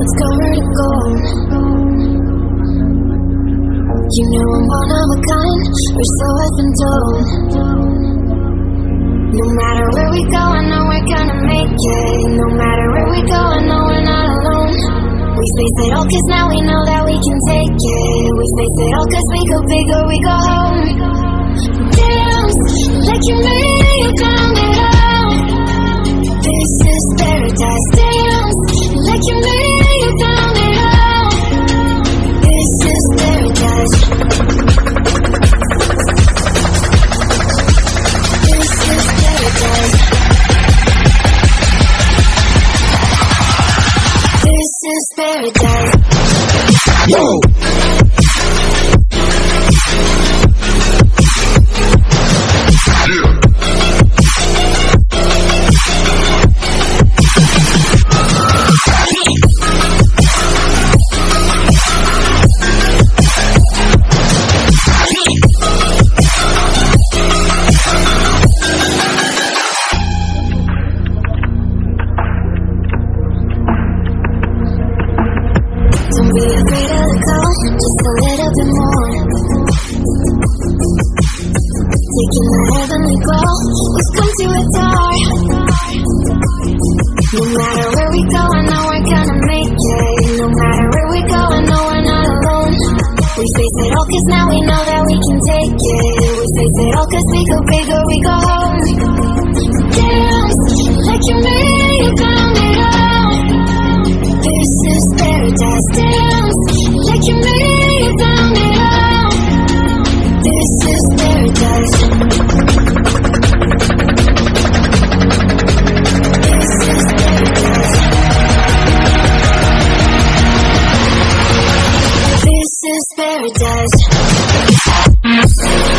Let's go where to go. You know I'm one of a kind, or so I've been told. No matter where we go, I know we're gonna make it. No matter where we go, I know we're not alone. We face it all cause now we know that we can take it. We face it all cause we go big or we go home. Dance like you made it, you found it all. This is paradise. Dance like you made it, you found it all. This is paradise. This is paradise. This is paradise. Whoa! Don't be afraid of the call, just a little bit more. Taking the heavenly glow, we've come to adore. No matter where we go, I know we're gonna make it. No matter where we go, I know we're not alone. We face it all cause now we know that we can take it. We face it all cause we go big or we go home. Dance like you made it, you found it all. This is paradise. Dance like you made it, you found it all. This is paradise. This is paradise. This is paradise. This is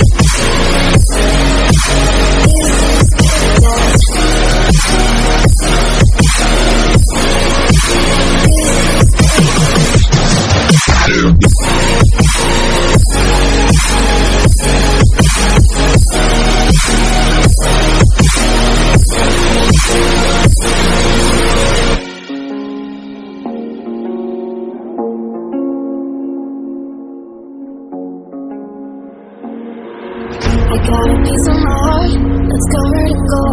I got a piece of my heart, let's go where to go.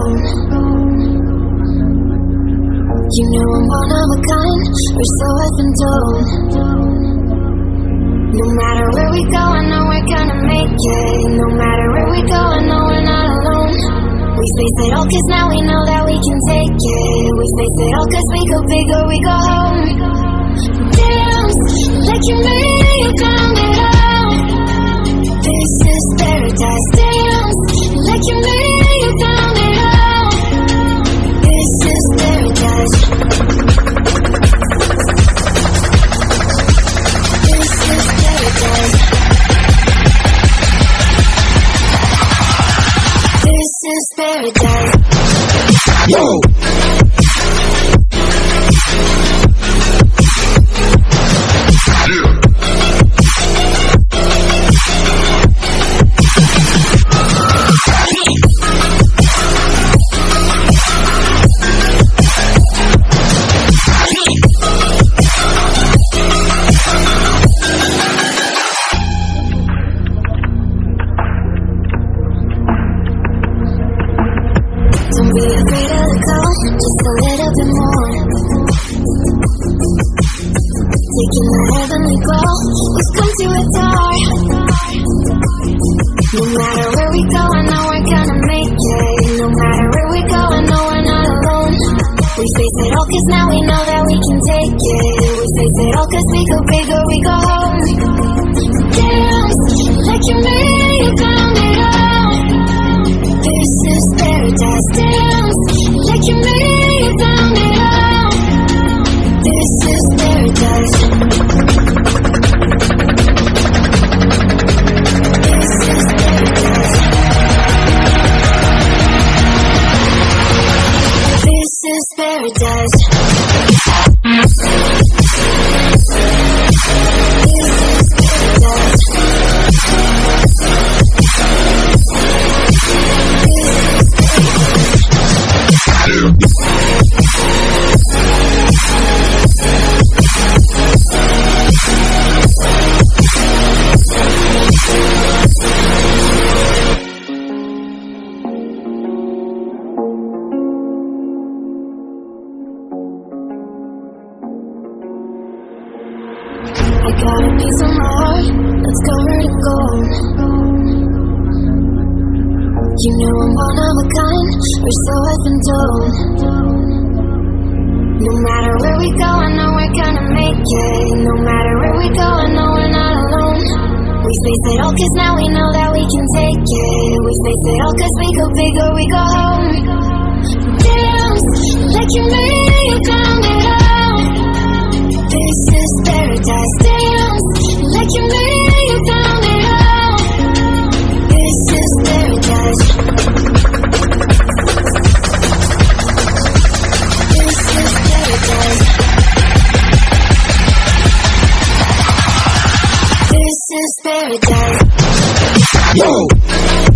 You know I'm one of a kind, or so I've been told. No matter where we go, I know we're gonna make it. No matter where we go, I know we're not alone. We face it all cause now we know that we can take it. We face it all cause we go big or we go home. Dance like you made it, you found it all. This is paradise. Dance like you made it, you found it all. This is paradise. This is paradise. This is paradise. Whoa! Don't be afraid of the call, just a little bit more. Taking the heavenly glow, we've come to adore. No matter where we go, I know we're gonna make it. No matter where we go, I know we're not alone. We face it all cause now we know that we can take it. We face it all cause we go big or we go home. Dance like you made it, you found it all. This is paradise. Dance like you made it, you found it all. This is paradise. This is paradise. This is paradise. This is paradise. got a piece of my heart that's covered in gold. You know I'm one of a kind, or so I've been told. No matter where we go, I know we're gonna make it. No matter where we go, I know we're not alone. We face it all cause now we know that we can take it. We face it all cause we go big or we go home. Dance like you made it, you found it all. This is paradise. Dance like you made it, you found it all. This is paradise. This is paradise. This is paradise. Yo!